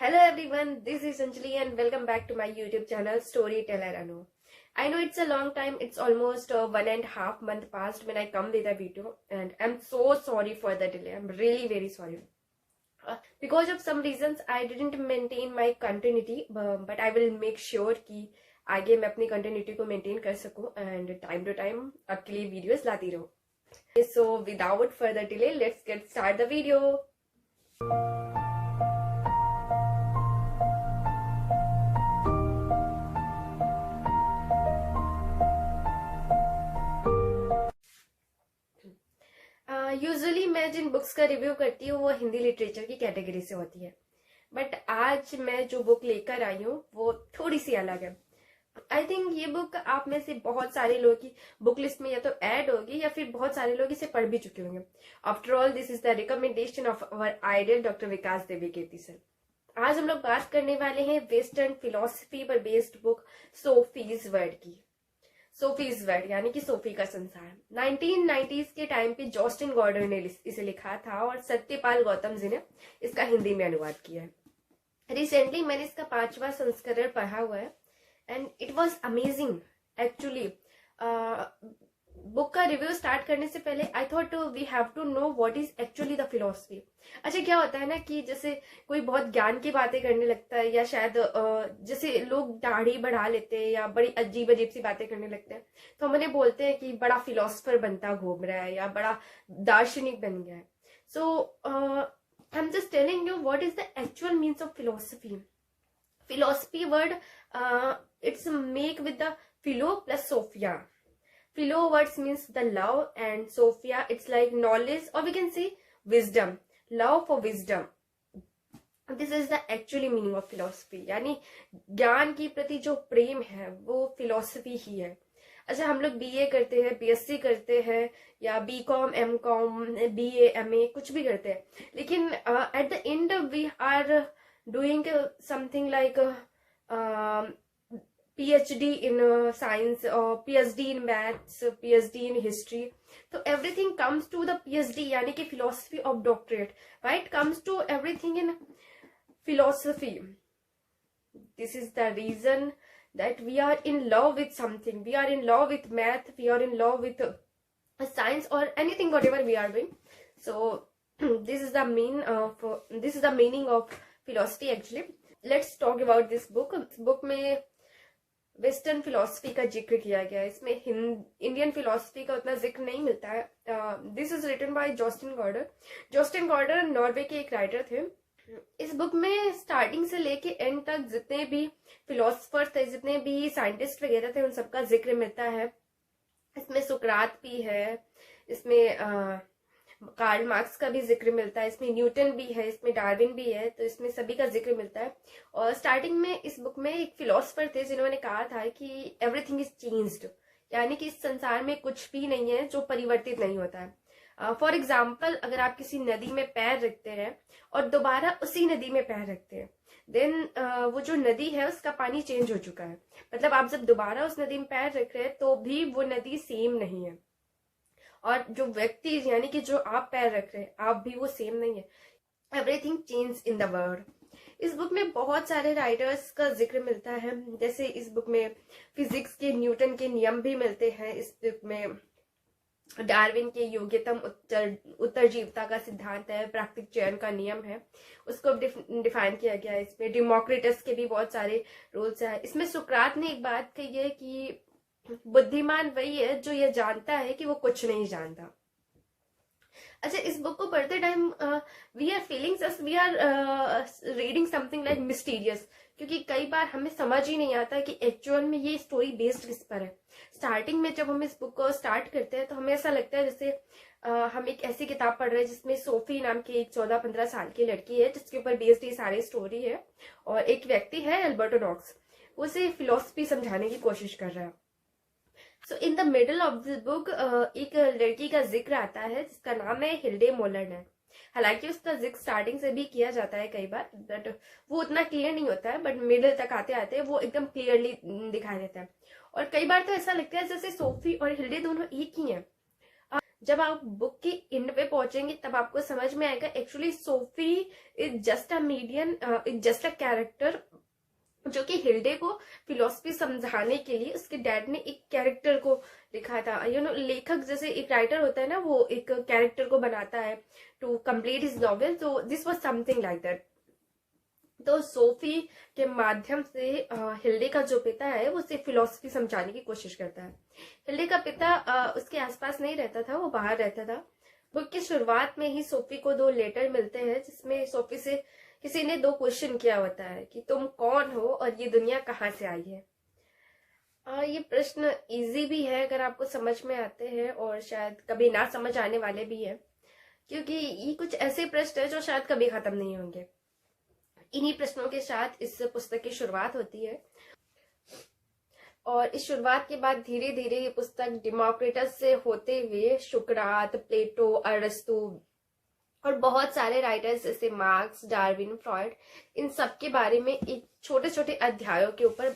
Hello everyone, this is Anjali and welcome back to my YouTube channel Storyteller Anu. I know it's a long time, it's almost 1.5 months past when I come with a video and I'm so sorry for the delay. I'm really very sorry. Because of some reasons I didn't maintain my continuity, but I will make sure कि आगे मैं अपनी continuity को maintain कर सकूं and time to time आपके लिए videos लाती रहूं. So without further delay, let's get start the video. Usually मैं जिन बुक्स का रिव्यू करती हूँ वो हिंदी लिटरेचर की कैटेगरी से होती है, बट आज मैं जो बुक लेकर आई हूँ वो थोड़ी सी अलग है. आई थिंक ये बुक आप में से बहुत सारे लोगों की बुक लिस्ट में या तो ऐड होगी या फिर बहुत सारे लोग इसे पढ़ भी चुके होंगे. After all this is the recommendation of our ideal doctor Vikas Divyakirti sir. आज हम लोग बात करने वाले हैं वेस्टर्न फिलोसफी पर बेस्ड बुक सोफीज वर्ड की. सोफीज वर्ड यानी कि सोफी का संसार. 1990s के टाइम पे जॉस्टिन गॉर्डन ने इसे लिखा था और सत्यपाल गौतम जी ने इसका हिंदी में अनुवाद किया है. रिसेंटली मैंने इसका 5वां संस्करण पढ़ा हुआ है and it was amazing actually. Book का रिव्यू स्टार्ट करने से पहले I thought we have to know what is actually the philosophy. अच्छा, क्या होता है ना कि जैसे कोई बहुत ज्ञान की बातें करने लगता है या शायद जैसे लोग दाढ़ी बढ़ा लेते हैं या बड़ी अजीब अजीब सी बातें करने लगते हैं तो हम उन्हें बोलते हैं कि बड़ा फिलोसफर बनता घूम रहा है या बड़ा दार्शनिक बन गया है. So I am just telling you what is the actual means of philosophy. Philosophy word, it's make with the philo plus sophia. Philo words means the love and sophia it's like knowledge or we can say wisdom. Love for wisdom. This is the actually meaning of philosophy. यानी ज्ञान के प्रति जो प्रेम है वो philosophy ही है. अच्छा, हम लोग बीए करते हैं, बीएससी करते हैं या बीकॉम, एमकॉम, बीए, एमए कुछ भी करते हैं, लेकिन at the end we are doing something like PhD in science or PhD in maths, PhD in history. So everything comes to the PhD यानी कि philosophy of doctorate, right? Comes to everything in philosophy. This is the reason that we are in love with something. We are in love with math. We are in love with science or anything whatever we are doing. So this is the meaning of philosophy. Actually let's talk about this book. Book में western philosophy का जिक्र किया गया है. इसमें Indian philosophy का उतना जिक्र नहीं मिलता है. This is written by Jostein Gaarder. Jostein Gaarder Norway के एक राइटर थे. इस बुक में स्टार्टिंग से लेके एंड तक जितने भी फिलोसफर थे, जितने भी साइंटिस्ट वगैरह थे, उन सबका जिक्र मिलता है. इसमें सुकरात भी है, इसमें कार्ल मार्क्स का भी जिक्र मिलता है, इसमें न्यूटन भी है, इसमें डार्विन भी है. तो इसमें सभी का जिक्र मिलता है. और स्टार्टिंग में इस बुक में एक फिलोसफर थे जिन्होंने कहा था कि एवरीथिंग इज चेंज्ड, यानी कि इस संसार में कुछ भी नहीं है जो परिवर्तित नहीं होता है. फॉर एग्जाम्पल, अगर आप किसी नदी में पैर रखते हैं और दोबारा उसी नदी में पैर रखते हैं, देन वो जो नदी है उसका पानी चेंज हो चुका है. मतलब आप जब दोबारा उस नदी में पैर रख रहे हैं तो भी वो नदी सेम नहीं है. और जो व्यक्ति यानी कि जो आप पैर रख रहे हैं आप भी वो सेम नहीं है. Everything change in the world. इस बुक में बहुत सारे राइटर्स का जिक्र मिलता है. जैसे इस बुक में फिजिक्स के न्यूटन के नियम भी मिलते हैं. इस बुक में डार्विन के योग्यतम उत्तरजीवता का सिद्धांत है, प्राकृतिक चयन का नियम है, उसको डिफाइन किया गया है. इसमें डेमोक्रिटस के भी बहुत सारे रूल्स हैं. इसमें सुकरात ने एक बात कही है कि बुद्धिमान वही है जो ये जानता है कि वो कुछ नहीं जानता. अच्छा, इस बुक को पढ़ते time we are feeling just we are reading something like mysterious, क्योंकि कई बार हमें समझ ही नहीं आता कि एक्चुअल में ये स्टोरी बेस्ड किस पर है. स्टार्टिंग में जब हम इस बुक को स्टार्ट करते हैं तो हमें ऐसा लगता है जैसे हम एक ऐसी किताब पढ़ रहे हैं जिसमें सोफी नाम की एक 14-15 साल की लड़की है जिसके ऊपर बेस्ड ये सारी स्टोरी है, और एक व्यक्ति है एल्बर्टो नॉक्स, उसे फिलोसफी समझाने की कोशिश कर रहा है. So in the middle of this book एक लड़की का जिक्र आता है जिसका नाम है हिल्डे मोलर्न है. हालांकि उसका जिक्र स्टार्टिंग से भी किया जाता है कई बार, बट वो उतना क्लियर नहीं होता है, बट मिडल तक आते आते वो एकदम क्लियरली दिखाई देता है. और कई बार तो ऐसा लगता है जैसे सोफी और हिल्डे दोनों एक ही हैं. जब आप बुक के एंड पे पहुंचेंगे तब आपको समझ में आएगा actually Sophie is just a median, is just a character, जो कि हिल्डे को फिलोसफी समझाने के लिए उसके डैड ने एक कैरेक्टर को लिखा था। लेखक जैसे एक राइटर होता है ना, वो एक कैरेक्टर को बनाता है टू कंप्लीट हिज नॉवेल, तो this was something like that. तो सोफी के माध्यम से हिल्डे का जो पिता है वो उसे फिलोसफी समझाने की कोशिश करता है। हिल्डे का पिता उसके आसपास नहीं रहता था, वो बाहर रहता था। बुक की शुरुआत में ही सोफी को 2 लेटर मिलते हैं जिसमें सोफी से किसी ने 2 क्वेश्चन किया होता है कि तुम कौन हो और ये दुनिया कहाँ से आई है। ये प्रश्न इजी भी है अगर आपको समझ में आते हैं, और शायद कभी ना समझ आने वाले भी है, क्योंकि ये कुछ ऐसे प्रश्न है जो शायद कभी खत्म नहीं होंगे। इन्हीं प्रश्नों के साथ इस पुस्तक की शुरुआत होती है, और इस शुरुआत के बाद धीरे धीरे ये पुस्तक डिमोक्रिटस से होते हुए सुकरात, प्लेटो, अरस्तु और बहुत सारे राइटर्स जैसे मार्क्स, डार्विन, फ्रॉइड, इन सब के बारे में एक छोटे छोटे अध्यायों के ऊपर,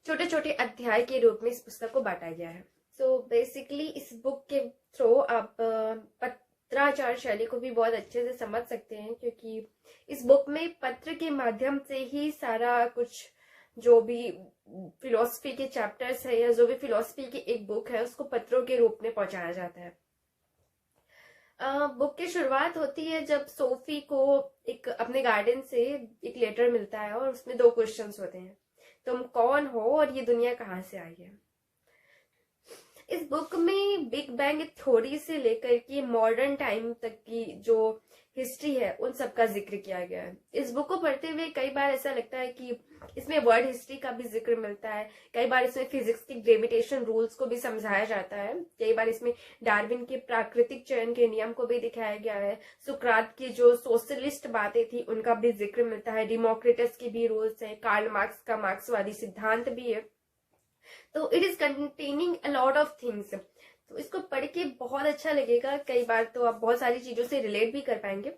छोटे छोटे अध्याय के रूप में इस पुस्तक को बांटा गया है। सो बेसिकली इस बुक के थ्रू आप पत्राचार शैली को भी बहुत अच्छे से समझ सकते हैं, क्योंकि इस बुक में पत्र के माध्यम से ही सारा कुछ, जो भी फिलोसफी के चैप्टर्स है या जो भी फिलोसफी की एक बुक है, उसको पत्रों के रूप में पहुंचाया जाता है। बुक की शुरुआत होती है जब सोफी को एक अपने गार्डन से एक लेटर मिलता है और उसमें 2 क्वेश्चंस होते हैं, तुम कौन हो और ये दुनिया कहाँ से आई है। इस बुक में बिग बैंग थ्योरी से लेकर के मॉडर्न टाइम तक की जो हिस्ट्री है उन सब का जिक्र किया गया है। इस बुक को पढ़ते हुए कई बार ऐसा लगता है कि इसमें वर्ल्ड हिस्ट्री का भी जिक्र मिलता है, कई बार इसमें फिजिक्स की ग्रेविटेशन रूल्स को भी समझाया जाता है, कई बार इसमें डार्विन के प्राकृतिक चयन के नियम को भी दिखाया गया है, सुकरात की जो सोशलिस्ट बातें थी उनका भी जिक्र मिलता है, डिमोक्रिटस के भी रूल्स है, कार्ल मार्क्स का मार्क्सवादी सिद्धांत भी है। तो it is containing a lot of things. तो इसको पढ़ के बहुत अच्छा लगेगा, कई बार तो आप बहुत सारी चीजों से रिलेट भी कर पाएंगे।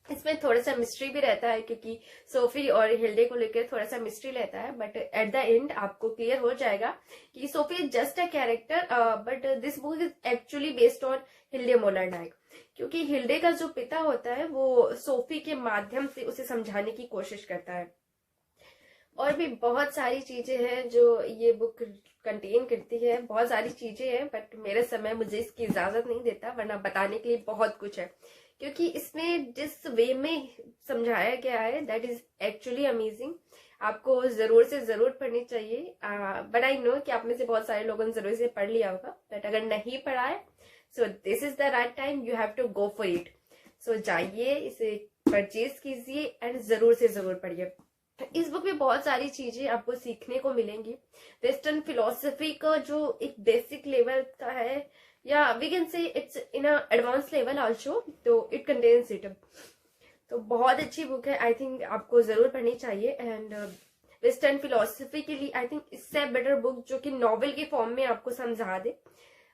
इसमें थोड़ा सा मिस्ट्री भी रहता है, क्योंकि सोफी और हिल्डे को लेकर थोड़ा सा मिस्ट्री रहता है, बट एट द एंड आपको क्लियर हो जाएगा कि Sophie is just a character, but this book is actually based on Hilde Moller Knag, क्योंकि हिल्डे का जो पिता होता है वो सोफी के माध्यम से उसे समझाने की कोशिश करता है। और भी बहुत सारी चीजें हैं जो ये बुक कंटेन करती है, बहुत सारी चीजें हैं, बट मेरा समय मुझे इसकी इजाजत नहीं देता, वरना बताने के लिए बहुत कुछ है, क्योंकि इसमें जिस वे में समझाया गया है दैट इज एक्चुअली अमेजिंग। आपको जरूर से जरूर पढ़नी चाहिए, बट आई नो कि आप में से बहुत सारे लोगों ने जरूर से पढ़ लिया होगा, बट अगर नहीं पढ़ा है so this is the right time, you have to go for it. So जाइए, इसे परचेज कीजिए एंड जरूर से जरूर पढ़िए। इस बुक में बहुत सारी चीजें आपको सीखने को मिलेंगी। वेस्टर्न फिलोसफी का जो एक बेसिक लेवल का है, या we can say it's in a advance level also, तो इट कंटेन्स इट। तो बहुत अच्छी बुक है, आई थिंक आपको जरूर पढ़नी चाहिए। एंड वेस्टर्न फिलोसफी के लिए आई थिंक इससे बेटर बुक जो कि नॉवेल के फॉर्म में आपको समझा दे,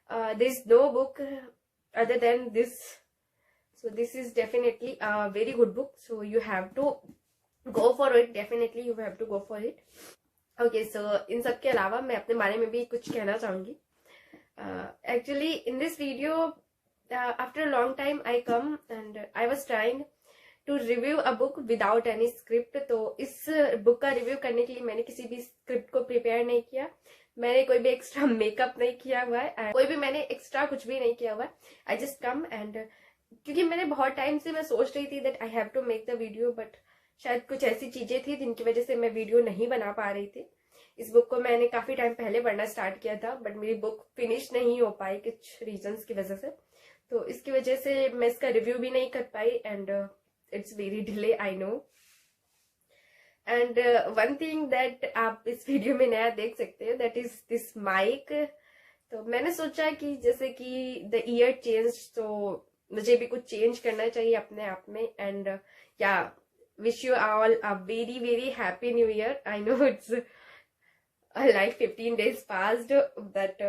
there is no book other than this. So this is definitely a very good book, so you have to go for it, definitely you have to go for it. Okay, so इन सब के अलावा मैं अपने बारे में भी कुछ कहना चाहूंगी। Actually in this video, after a long time I come and I was trying to review a book without any script। तो इस बुक का रिव्यू करने के लिए मैंने किसी भी स्क्रिप्ट को प्रिपेयर नहीं किया, मैंने कोई भी एक्स्ट्रा मेकअप नहीं किया हुआ है, कोई भी मैंने एक्स्ट्रा कुछ भी नहीं किया हुआ है। आई जस्ट कम एंड क्योंकि मैंने बहुत टाइम से मैं सोच रही थी that I have to make the video, but शायद कुछ ऐसी चीजें थी जिनकी वजह से मैं वीडियो नहीं बना पा रही थी। इस बुक को मैंने काफी टाइम पहले पढ़ना स्टार्ट किया था, बट मेरी बुक फिनिश नहीं हो पाई कुछ रीजंस की वजह से, तो इसकी वजह से मैं इसका रिव्यू भी नहीं कर पाई and it's very delay, I know. And one thing that आप इस वीडियो में नया देख सकते हैं, दैट इज दिस माइक। तो मैंने सोचा कि जैसे कि द ईयर चेंज, तो मुझे भी कुछ चेंज करना चाहिए अपने आप में। एंड या wish you all a very very happy new year. I know it's like 15 days passed, but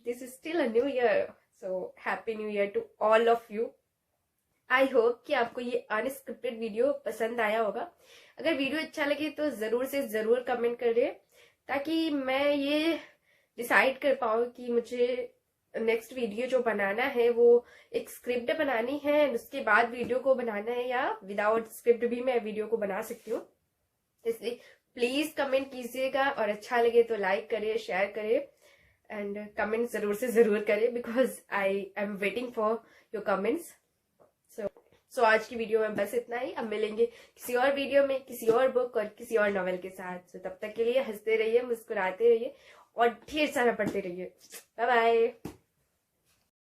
this is still a new year, so happy new year to all of you. I hope कि आपको ये unscripted video पसंद आया होगा। अगर video अच्छा लगे तो जरूर से जरूर कमेंट करिए, ताकि मैं ये डिसाइड कर पाऊँ कि मुझे नेक्स्ट वीडियो जो बनाना है वो एक स्क्रिप्ट बनानी है एंड उसके बाद वीडियो को बनाना है, या विदाउट स्क्रिप्ट भी मैं वीडियो को बना सकती हूँ। इसलिए प्लीज कमेंट कीजिएगा और अच्छा लगे तो लाइक करिए, शेयर करिए एंड कमेंट जरूर से जरूर करें, because I am waiting for your comments. So आज की वीडियो में बस इतना ही। अब मिलेंगे किसी और वीडियो में, किसी और बुक और किसी और नॉवेल के साथ। तब तक के लिए हंसते रहिए, मुस्कुराते रहिए और ढेर सारा पढ़ते रहिए। Bye bye.